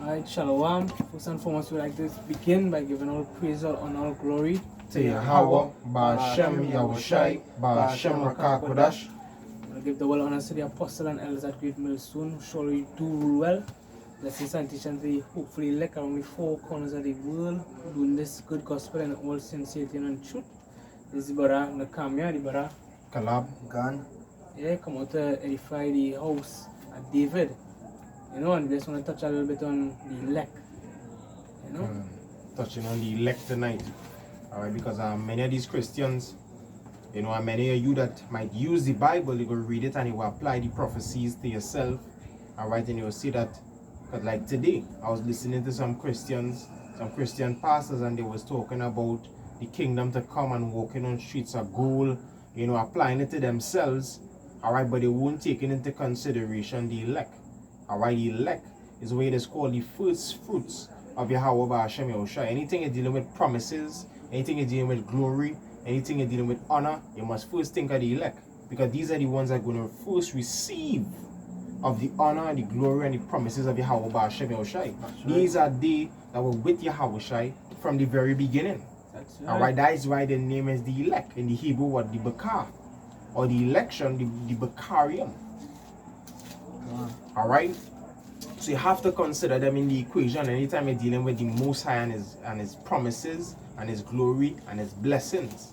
Alright, Shalom. First and foremost, we'd like to begin by giving all praise, all honor, all glory to YAHAWAH BAHASHAM YAHAWASHI BAHASHAM Rakakodash. We'll give the whole honors to the apostle and elders at Great Millstone, who surely do rule well. Blessings and teaching to the hopefully elect around the four corners of the world, doing this good gospel and all sincerity and truth. This is Bara Nakamia, the Bara Kalab Gun. Yeah, come out to edify the house at David. You know, and we just want to touch a little bit on the elect. You know? Touching on the elect tonight. Alright, because many of these Christians, you know, and many of you that might use the Bible, you go read it and you will apply the prophecies to yourself. Alright, and you will see that, because like today, I was listening to some Christian pastors, and they was talking about the kingdom to come and walking on streets of gold, you know, applying it to themselves. Alright, but they won't take into consideration the elect. Alright, the elect is what it is called the first fruits of YAHAWAH BAHASHAM YAHAWASHI. Anything you're dealing with promises, anything you're dealing with glory, anything you're dealing with honor, you must first think of the elect. Because these are the ones that are going to first receive of the honor, the glory, and the promises of YAHAWAH BAHASHAM YAHAWASHI. These are they that were with Yahawashi from the very beginning. That's right. Alright, that is why the name is the elect. In the Hebrew word, the Bakar. Or the election, the Bakarium. Alright, so you have to consider them in the equation anytime you're dealing with the Most High and his promises and his glory and his blessings.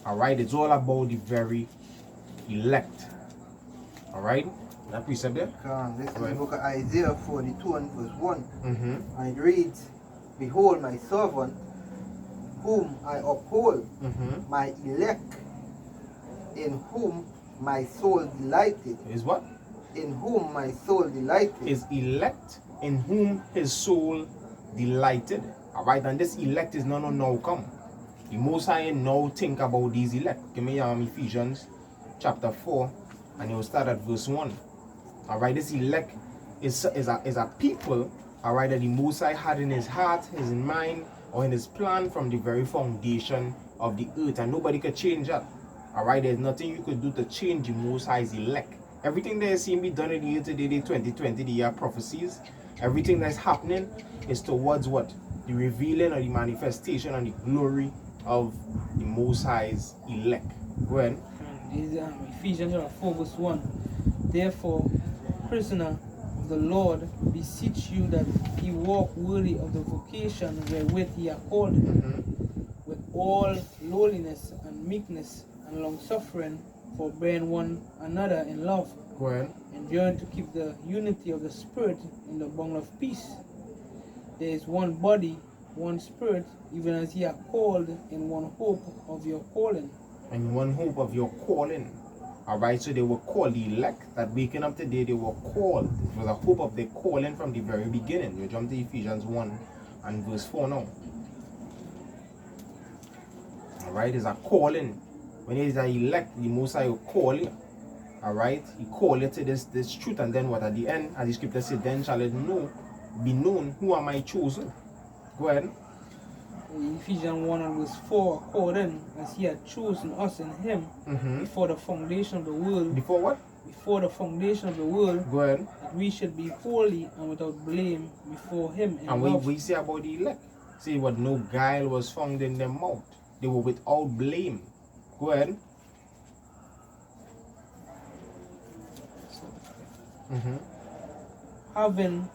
Alright, it's all about the very elect. Alright, that precept there? This is the book of Isaiah 42 and verse 1. Mm-hmm. And it reads, Behold my servant, whom I uphold, my elect, in whom my soul delighted. Is what? In whom my soul delighted. Is elect, in whom his soul delighted. Alright, and this elect is not now come. The Most High now think about these elect. Give me Ephesians chapter 4, and you'll start at verse 1. Alright, this elect is a people, alright, that the Most High had in his heart, his mind, or in his plan from the very foundation of the earth, and nobody could change that. Alright, there's nothing you could do to change the Most High's elect. Everything that is seen be done in the year today, the 2020, the year prophecies, everything that's happening is towards what? The revealing or the manifestation and the glory of the Most High's elect. Go ahead. Ephesians 4 verse 1. Therefore, prisoner of the Lord, beseech you that ye walk worthy of the vocation wherewith ye are called, with all lowliness and meekness and long suffering, forbearing one another in love, Go ahead. enduring to keep the unity of the Spirit in the bond of peace. There is one body, one Spirit, even as ye are called in one hope of your calling. And one hope of your calling. Alright, so they were called the elect. That waking up today, they were called. It was a hope of their calling from the very beginning. You jump to Ephesians 1 and verse 4 now. Alright, it's a calling. When it is an elect, the Most High will call you. Alright, he call you to this truth, and then what at the end, as the scripture said, then shall it be known who am I chosen. Go ahead. Ephesians 1 and verse 4, according as he had chosen us in him before the foundation of the world. Before what? Before the foundation of the world, Go ahead. that we should be holy and without blame before him in And love. we say about the elect. See what no guile was found in their mouth. They were without blame. Go ahead. Having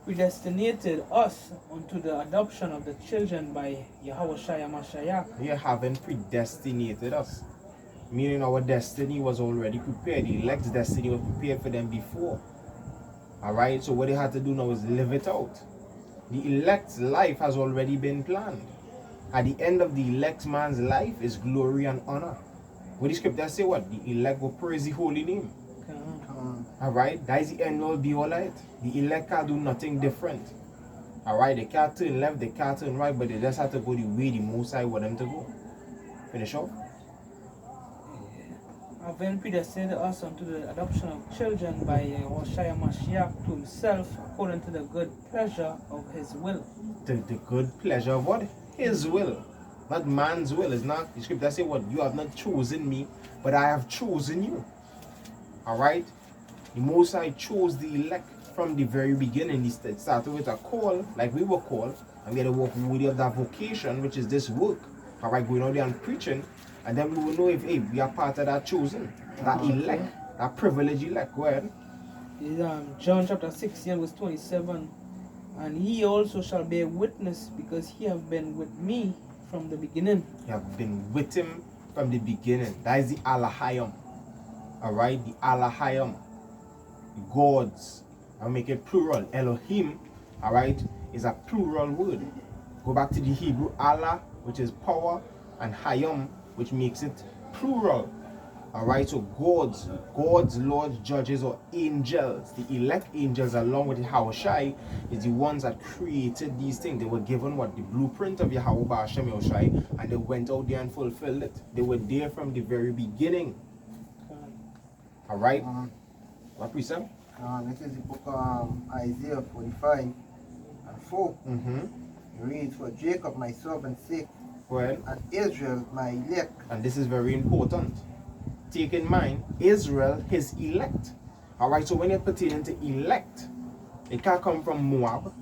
predestinated us unto the adoption of the children by Yahawashi Mashiach. You haven't predestinated us. Meaning our destiny was already prepared. The elect's destiny was prepared for them before. Alright, so what they had to do now is live it out. The elect's life has already been planned. At the end of the elect man's life is glory and honor. What the scripture say what? The elect will praise the holy name. Alright, that is the end all be all right. The elect can't do nothing different. Alright, they can't turn left, they can't turn right, but they just have to go the way the Most High want them to go. Finish off. Having predestinated us unto the adoption of children by Yahawashi Mashiach to himself, according to the good pleasure of his will. The good pleasure of what? His will. Not man's will. It's not, the scripture say what? You have not chosen me, but I have chosen you. Alright? The Most High chose the elect from the very beginning. It started with a call, like we were called, and we had to walk worthy of that vocation, which is this work. All right, going out there and preaching, and then we will know if, hey, we are part of that chosen, that elect, that privileged elect. Go ahead. John chapter 16 verse 27. And he also shall bear witness, because he have been with me from the beginning. You have been with him from the beginning. That is the Alahayim. All right, the Alahayim, gods. I'll make it plural. Elohim, all right, is a plural word. Go back to the Hebrew Allah, which is power, and Hayam, which makes it plural. All right, so gods, lords, judges, or angels, the elect angels, along with YAHAWASHI, is the ones that created these things. They were given what? The blueprint of YAHAWAH BAHASHAM YAHAWASHI, and they went out there and fulfilled it. They were there from the very beginning. All right, what precept? This is the book of Isaiah 45 and 4. It reads, for Jacob my servant's sake, Well, and Israel my elect. and this is very important. Take in mind, Israel, his elect. All right, so when you're pertaining to elect, it can't come from Moab.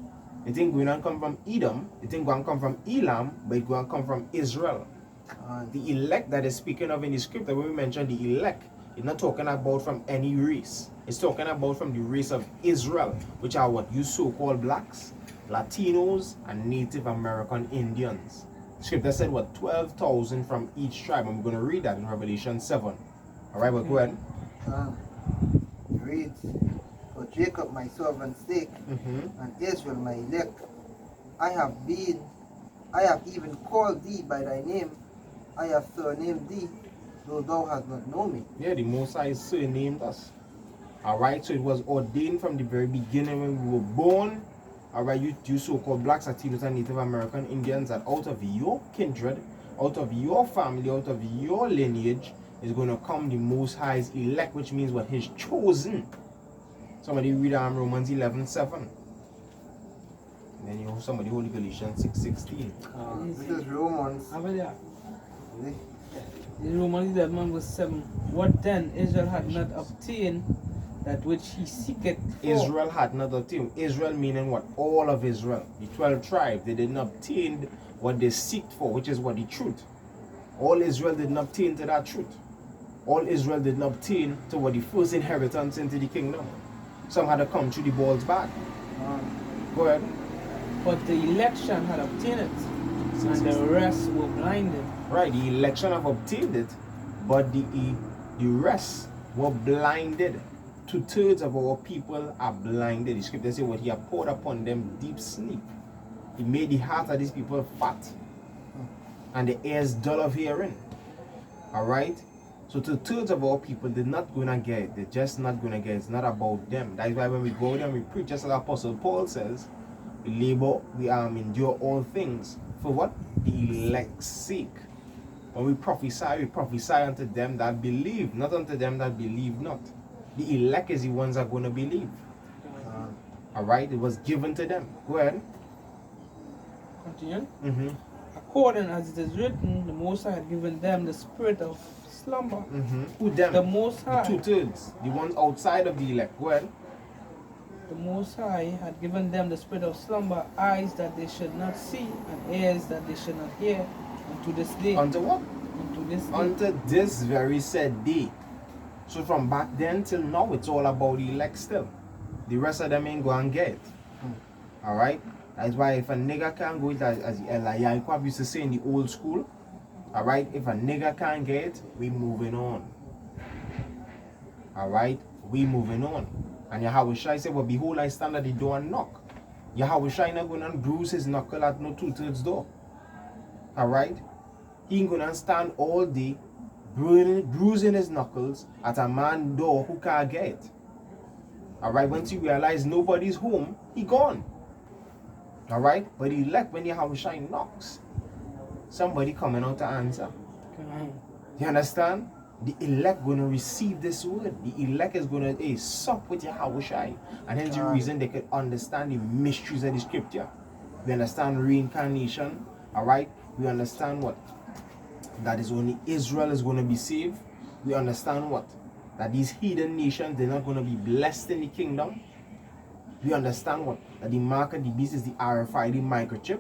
It ain't going to come from Edom. It ain't going to come from Elam, but it's going to come from Israel. The elect that is speaking of in the scripture, when we mention the elect, it's not talking about from any race. It's talking about from the race of Israel, which are what you so-called blacks, Latinos, and Native American Indians. Scripture said what? 12,000 from each tribe. I'm going to read that in Revelation 7. All right, but go ahead. It reads, for Jacob my servant's sake, and Israel my elect, I have even called thee by thy name, I have surnamed thee, though thou hast not known me. Yeah, the Most High surnamed us. All right, so it was ordained from the very beginning when we were born. All right, you so-called blacks, Latinos, and Native American Indians, that out of your kindred, out of your family, out of your lineage, is going to come the Most High's elect, which means what? His chosen. Somebody read Romans 11:7. And then you have somebody hold Galatians 6:16. This is Romans. Romans 11 verse 7. What then? Israel had not obtained that which he seeketh for. Israel had not obtained. Israel meaning what? All of Israel. The 12 tribes. They did not obtain what they seeked for, which is what? The truth. All Israel did not obtain to that truth. All Israel did not obtain to what? The first inheritance into the kingdom. Some had to come through the balls back. Go ahead. But the election had obtained it, and the rest were blinded. Right, the election have obtained it, but the rest were blinded. 2/3 of our people are blinded. The scripture says what? He had poured upon them deep sleep. He made the heart of these people fat, and the ears dull of hearing. All right, so 2/3 of our people, they're not gonna get it. They're just not gonna get it. It's not about them. That's why when we go there and we preach, just as Apostle Paul says, we labor, we endure all things for what? The elect's sake. When we prophesy unto them that believe, not unto them that believe not. The elect is the ones that are going to believe. All right, it was given to them. Go ahead. Continue. According as it is written, the Most High had given them the spirit of slumber. Who them? The Most High. The 2/3, the ones outside of the elect. Go ahead. The Most High had given them the spirit of slumber, eyes that they should not see, and ears that they should not hear, unto this day. Unto what? Unto this day. Unto this very said day. So from back then till now, it's all about the elect still. The rest of them ain't going to get it. All right? That's why if a nigga can't go, as Yaquab used to say in the old school, all right, if a nigga can't get it, we moving on. All right? We moving on. And YAHAWASHI said, well, behold, I stand at the door and knock. YAHAWASHI not going to bruise his knuckle at no 2/3 door. All right? He ain't going to stand all day bruising his knuckles at a man's door who can't get it. All right? Once you realize nobody's home, he gone. All right? But the elect, when YAHAWASHI knocks, somebody coming out to answer. You understand? The elect going to receive this word. The elect is going to sup with YAHAWASHI. And hence the reason they could understand the mysteries of the scripture. We understand reincarnation. All right? We understand what? That is only Israel is going to be saved. We understand what? That these heathen nations, they're not going to be blessed in the kingdom. We understand what? That the mark of the beast is the RFID microchip.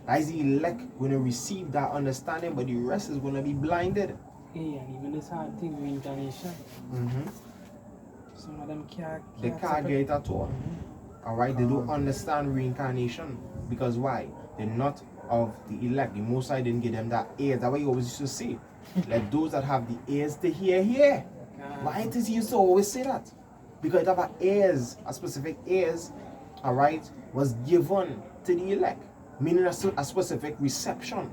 That is the elect going to receive that understanding, but the rest is going to be blinded. Yeah, and even this hard thing, reincarnation. Some of them They can't get it at all. Alright, they don't understand reincarnation. Because why? They're not of the elect. The Most High didn't give them that ear. That's why you always used to say, let those that have the ears to hear, hear. Why it is he used to always say that? Because it have ears, a specific ears, alright, was given to the elect. Meaning a specific reception.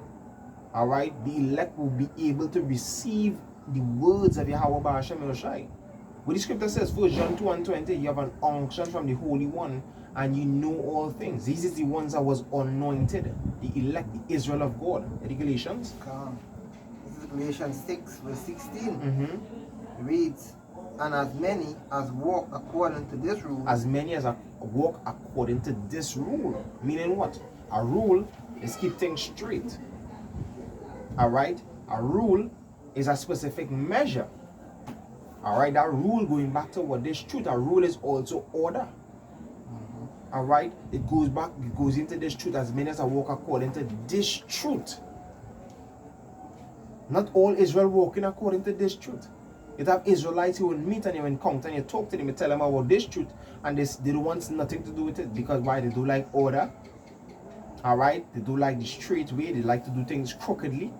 Alright, the elect will be able to receive the words of YAHAWAH BAHASHAM YAHAWASHI. What the scripture says, 1 John 2:20, you have an unction from the Holy One, and you know all things. These are the ones that was anointed, the elect, the Israel of God. Any Galatians? This is Galatians 6, verse 16. It reads, and as many as walk according to this rule. As many as walk according to this rule. Meaning what? A rule is keep things straight. Alright? A rule is a specific measure. Alright? That rule, going back to what this truth, a rule is also order. Alright? It goes back, it goes into this truth. As many as I walk according to this truth. Not all Israel walking according to this truth. You have Israelites who will meet and you encounter and you talk to them, you tell them about this truth, and they don't want nothing to do with it. Because why? They do like order. Alright? They do like the straight way. They like to do things crookedly.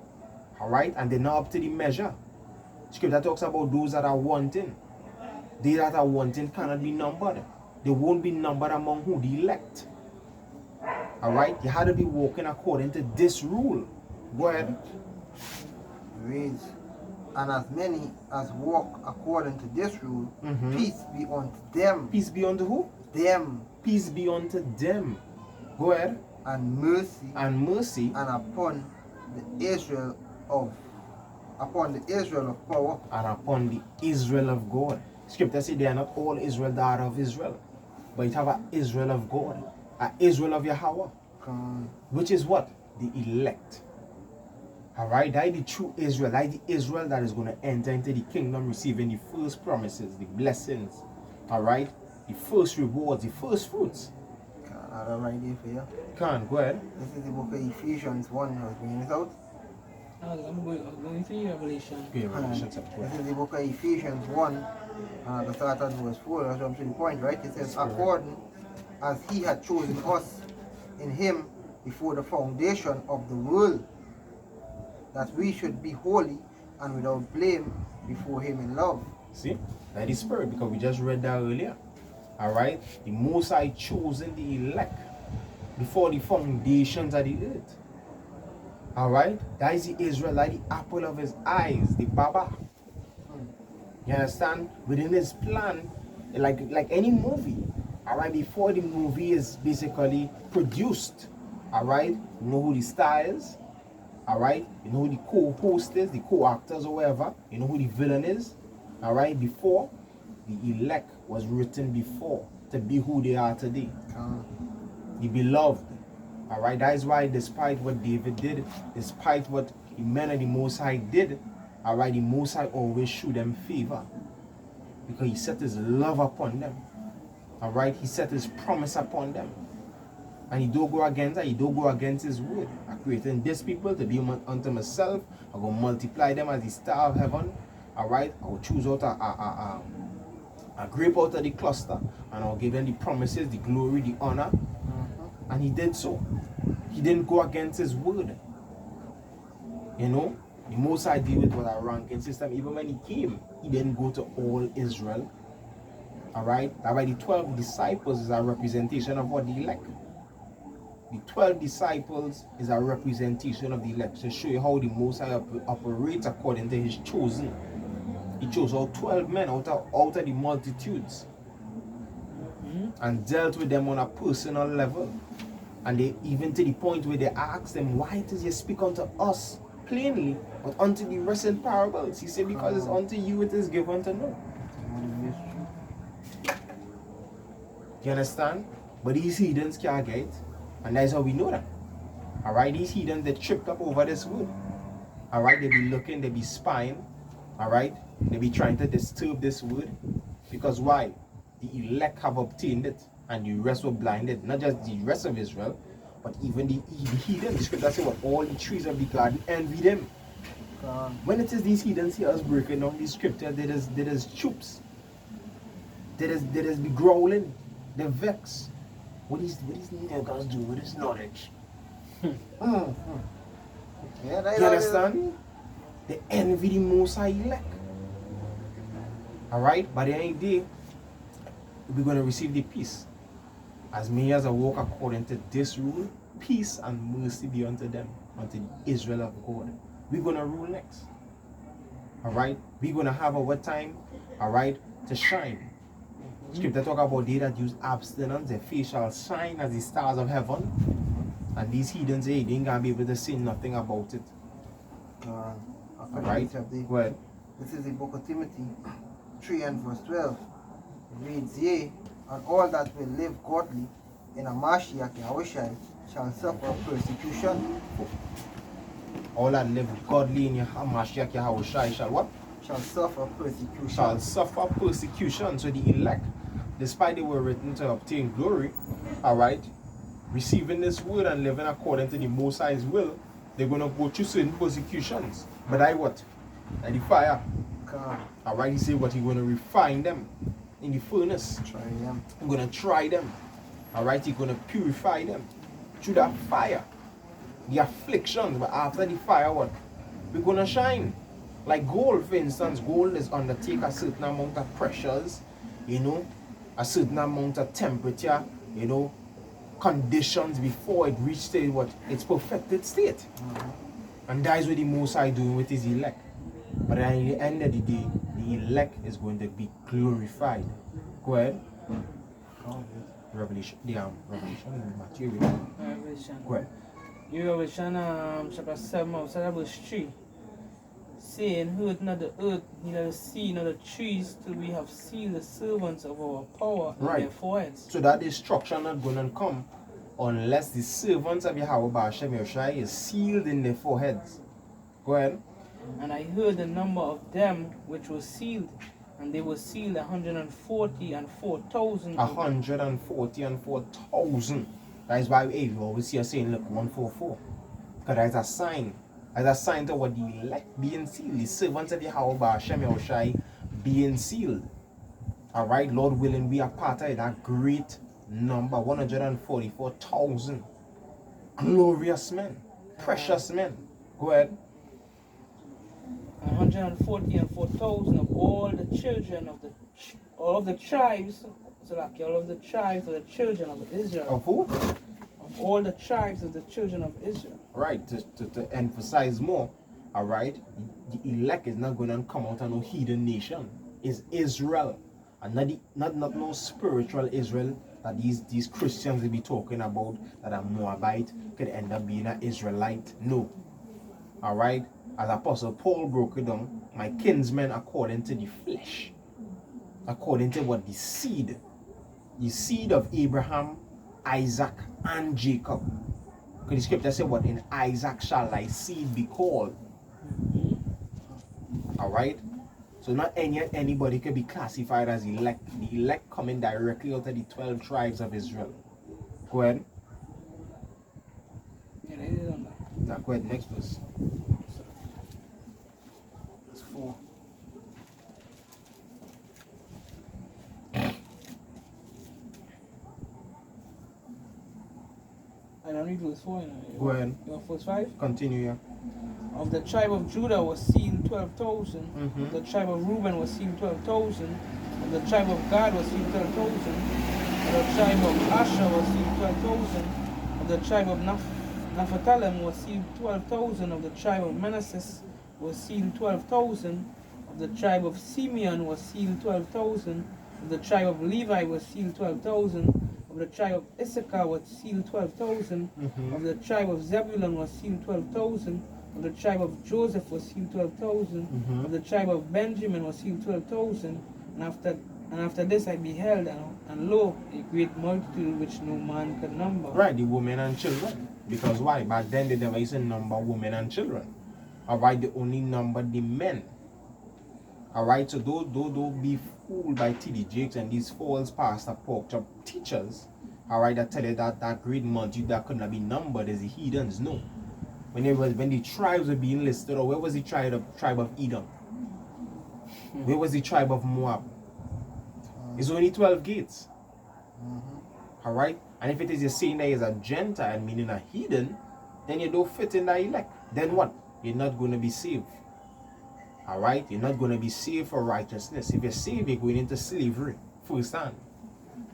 Alright? And they're not up to the measure. Scripture talks about those that are wanting. They that are wanting cannot be numbered. They won't be numbered among who? The elect. Alright? You had to be walking according to this rule. Go ahead. Reads, and as many as walk according to this rule, peace be unto them. Peace be unto who? Them. Peace be unto them. Go ahead. And mercy. And mercy. And upon the Israel of power. And upon the Israel of God. Scripture says they are not all Israel that are of Israel. But you have an Israel of God. An Israel of YAHAWAH. Which is what? The elect. Alright, that is the true Israel. That is the Israel that is going to enter into the kingdom, receiving the first promises, the blessings. Alright, the first rewards, the first fruits. I don't write it for you. Go ahead. This is the book of Ephesians 1. I was bringing it out. I'm going to Revelation. This is the book of Ephesians 1. And I start at verse 4. I'll jump to the point, right? It says, according as he had chosen us in him before the foundation of the world, that we should be holy and without blame before him in love. See, that is spirit, because we just read that earlier. Alright, the Most High chosen the elect before the foundations of the earth. Alright, that is the Israelite, the apple of his eyes, the Baba. You understand? Within his plan, like any movie. Alright, before the movie is basically produced, alright, you know who the star is. Alright, you know who the co-host is, the co-actors or whatever. You know who the villain is. Alright, before, the elect was written before to be who they are today. The beloved. Alright, that is why despite what David did, despite what the men of the Most High did, alright, the Most High always showed them favor. Because he set his love upon them. Alright, he set his promise upon them. And he don't go against that, he don't go against his word. I created this people to be unto myself. I'm going to multiply them as the star of heaven. Alright, I will choose out a grape out of the cluster. And I'll give them the promises, the glory, the honor. And he did so. He didn't go against his word. You know, the Most High deal with what a ranking system. Even when he came, he didn't go to all Israel. Alright, that's why the 12 disciples is a representation of what? The elect. The 12 disciples is a representation of the elect. To show you how the Most High operates according to his chosen. He chose all 12 men out of the multitudes. And dealt with them on a personal level. And they even to the point where they asked them, why does you speak unto us plainly, but unto the rest in parables? He said, because it's unto you it is given to know. You understand? But these heathens can't get it. And that's how we know that. Alright, these heathens, they tripped up over this word. Alright, they be looking, they be spying. Alright, they be trying to disturb this word. Because why? The elect have obtained it. and the rest were blinded. Not just the rest of Israel, but even the heathen. The scripture says what all the trees of the garden envied him. When it is these heathens see us breaking down these scriptures, they just choops. They just be growling. They vex. What is niggas do with this knowledge? Yeah, You understand? They envy the Most High elect. Alright? By the end of the day, we're going to receive the peace. As many as I walk according to this rule, peace and mercy be unto them, unto the Israel of God. We're going to rule next. Alright? We're going to have our time, alright, to shine. Scripture talk about they that use abstinence, their face shall shine as the stars of heaven. And these heathens, they ain't gonna be able to say nothing about it. Alright? Go ahead. This is the book of Timothy 3 and verse 12. It reads, Yea, and all that will live godly in a Mashiach Yahawashi shall suffer persecution. All that live godly in your Mashiach Yahawashi shall what? Shall suffer persecution. Shall suffer persecution. So the elect, despite they were written to obtain glory, alright, receiving this word and living according to the Most High's will, they're going to go through certain persecutions. But I what? At the fire. Alright, he said what? He's going to refine them in the furnace. Try them. I'm going to try them. Alright, he's going to purify them through that fire. The afflictions. But after the fire, what? We're going to shine. Like gold, for instance, gold is undertake a certain amount of pressures, you know, a certain amount of temperature, you know, conditions before it reaches what its perfected state. And that is what the Most High doing with his elect. But at the end of the day, the elect is going to be glorified. Go ahead. Revelation, Revelation, Matthew. Revelation. Go ahead. Revelation chapter 7, outside verse 3. Saying, heard not the earth, neither the sea, nor the trees, till we have sealed the servants of our power in their foreheads. So that destruction not going to come unless the servants of YAHAWAH BAHASHAM YAHAWASHI is sealed in their foreheads. Go ahead. And I heard the number of them which were sealed, and they were sealed 140 and 4,000. 140 and 4,000. That is why we always see us saying, look, 144. Because that is a sign. As a sign to what the elect being sealed, the servants of YAHAWAH BAHASHAM YAHAWASHI being sealed. Alright, Lord willing, we are part of that great number, 144,000 glorious men, precious men. Go ahead. 140 and 4,000 of all the children of the tribes, so like all of the tribes of the children of Israel. Of who? Of all the tribes of the children of Israel. Right, to emphasize more, alright, the elect is not going to come out of no heathen nation. It's Israel. And not no spiritual Israel that these Christians will be talking about, that a Moabite could end up being an Israelite. No. Alright? As Apostle Paul broke it down, my kinsmen according to the flesh. According to what the seed of Abraham, Isaac, and Jacob. Because the scripture said what? In Isaac shall thy seed be called. Alright? So not anybody can be classified as elect. The elect coming directly out of the 12 tribes of Israel. Go ahead. Yeah, they did on that. Now go ahead, next verse. Verse 4. I don't read verse 4. Go ahead. You want verse 5? Continue here. Of the tribe of Judah was sealed 12,000. Of the tribe of Reuben was sealed 12,000. Of the tribe of Gad was sealed 12,000. Of the tribe of Asher was sealed 12,000. Of the tribe of Naphtali was sealed 12,000. Of the tribe of Manasseh was sealed 12,000. Of the tribe of Simeon was sealed 12,000. Of the tribe of Levi was sealed 12,000. Of the tribe of Issachar was sealed 12,000. Of the tribe of Zebulun was sealed 12,000. Of the tribe of Joseph was sealed 12,000. Of the tribe of Benjamin was sealed 12,000. And after this I beheld, and lo, a great multitude which no man could number. Right, the women and children. Because why? Back then they never used to number women and children. Alright, they only numbered the men. Alright, so don't be fooled by T.D. Jakes and these false pastor pork chop teachers. Alright, that tell you that great multitude that could not be numbered as the heathens. No. When the tribes were being listed, or where was the tribe of Edom? Where was the tribe of Moab? It's only 12 gates. Alright? And if it is you're saying that he's a Gentile, meaning a heathen, then you don't fit in that elect. Then what? You're not going to be saved. Alright? You're not going to be saved for righteousness. If you're saved, you're going into slavery firsthand.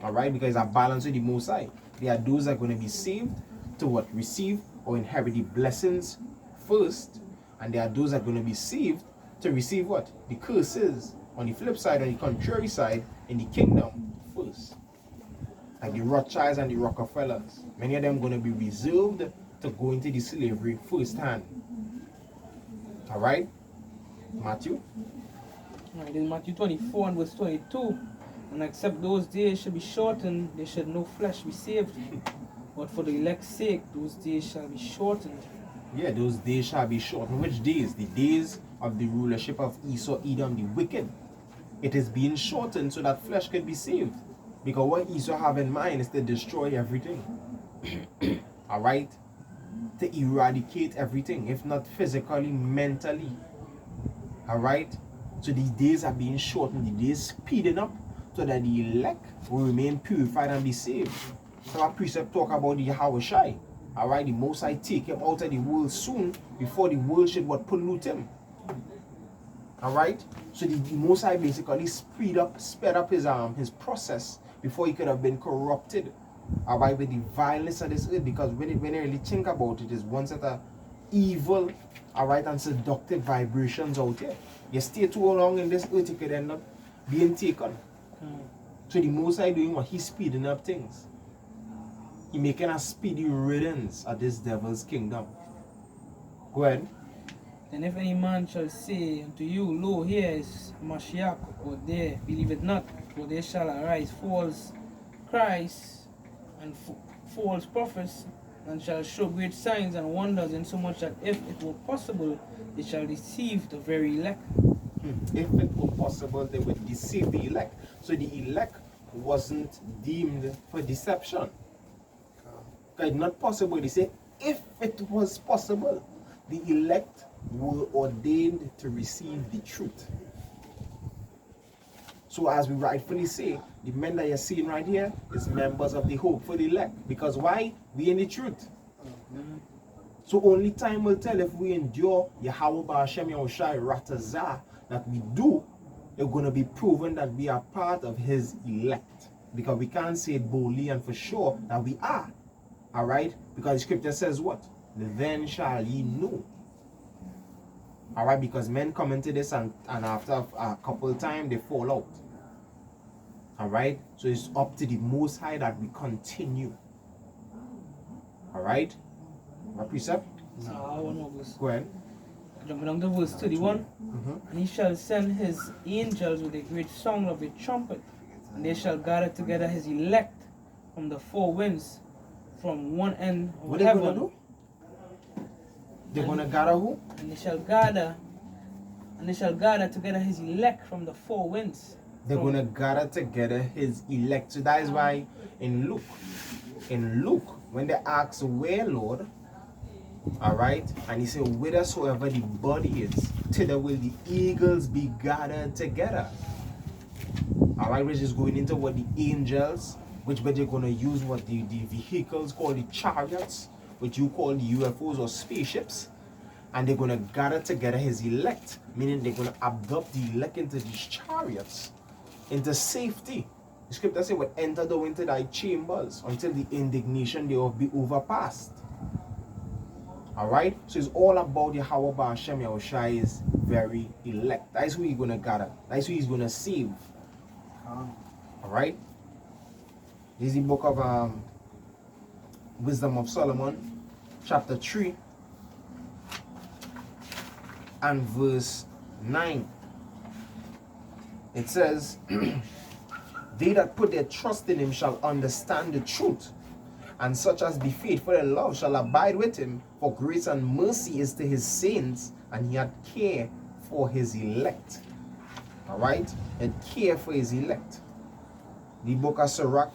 Alright? Because it's a balance with the Most High. There are those that are going to be saved to what? Receive or inherit the blessings first. And there are those that are going to be saved to receive what? The curses. On the flip side, on the contrary side, in the kingdom first. Like the Rothschilds and the Rockefellers. Many of them going to be reserved to go into the slavery firsthand. Alright? Matthew? Right, in Matthew 24 and verse 22, and except those days should be shortened, there should no flesh be saved. But for the elect's sake, those days shall be shortened. Yeah, those days shall be shortened. Which days? The days of the rulership of Esau, Edom, the wicked. It is being shortened so that flesh can be saved. Because what Esau have in mind is to destroy everything. Alright? To eradicate everything, if not physically, mentally. Alright? So these days are being shortened, the days speeding up so that the elect will remain purified and be saved. So our precept talk about the YAHAWASHI. Alright, the Most High take him out of the world soon before the world should what pollute him. Alright? So the Most High basically sped up his process before he could have been corrupted. Alright, with the violence of this earth, because when you really think about it, is one set of evil, alright, and seductive vibrations out here. You stay too long in this earth, you could end up being taken. So the Most High doing what? He's speeding up things. He making a speedy riddance of this devil's kingdom. Go ahead. And if any man shall say unto you, Lo, here is Mashiach, or there, believe it not, for there shall arise false Christs and false prophets, and shall show great signs and wonders, insomuch that if it were possible, they shall deceive the very elect. If it were possible, they would deceive the elect. So the elect wasn't deemed for deception. It's not possible. They say, if it was possible, the elect were ordained to receive the truth. So as we rightfully say, the men that you're seeing right here is members of the hope for the elect. Because why? We in the truth. So only time will tell if we endure YAHAWAH BAHASHAM YAHAWASHI Ratazah that we do, it's going to be proven that we are part of his elect. Because we can't say it boldly and for sure that we are. Alright? Because the scripture says what? Then shall ye know. Alright? Because men come into this and after a couple of times they fall out. Alright? So it's up to the Most High that we continue. Alright? What precept? No. Go ahead. Jumping down to verse 31. And he shall send his angels with a great sound of a trumpet, and they shall gather together his elect from the four winds, from one end of What heaven. they gonna do? They're gonna gather who? And they shall gather together his elect from the four winds. They're gonna gather together his elect. So that is why in Luke, when they ask where, Lord, alright, and he said, whithersoever the body is, thither will the eagles be gathered together. Alright, which is going into what the angels, which they're gonna use what the vehicles called the chariots, which you call the UFOs or spaceships, and they're gonna gather together his elect, meaning they're gonna abduct the elect into these chariots, into safety. The scripture says, "Will enter thou into thy chambers until the indignation thereof be overpassed." Alright? So it's all about YAHAWAH BAHASHAM YAHAWASHI's very elect. That's who he's gonna gather. That's who he's gonna save. Alright? This is the book of Wisdom of Solomon, chapter 3 and verse 9. It says, "They that put their trust in him shall understand the truth, and such as be faithful in love shall abide with him, for grace and mercy is to his saints, and he had care for his elect." Alright? And care for his elect. The book of Sirach,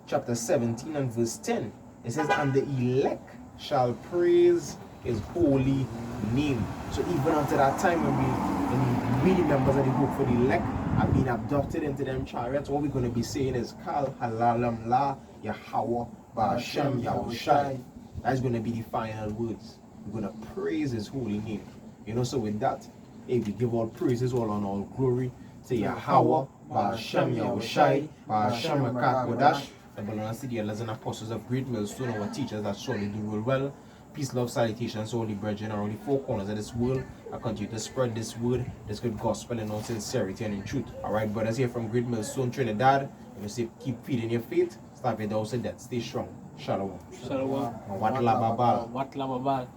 chapter 17 and verse 10. It says, and the elect shall praise his holy name. So even until that time when we members of the hope for the elect have been adopted into them chariots, what we're going to be saying is Kal Halalam La YAHAWAH BAHASHAM YAHAWASHI. That's going to be the final words. We're going to praise his holy name. You know, so with that, hey, we give all praises, all honor, all glory to YAHAWAH BAHASHAM YAHAWASHI BAHASHAM Kodash. The Balance the elders and apostles of Great Millstone, our teachers that surely do rule well. Peace, love, salutations to all the brethren around the four corners of this world. I continue to spread this word, this good gospel in all sincerity and in truth. Alright, brothers here from Great Millstone, Trinidad. You say, keep feeding your faith. Stop your dose of death. Stay strong. Shalom. Shalom. Wat la babal. Wat la babal.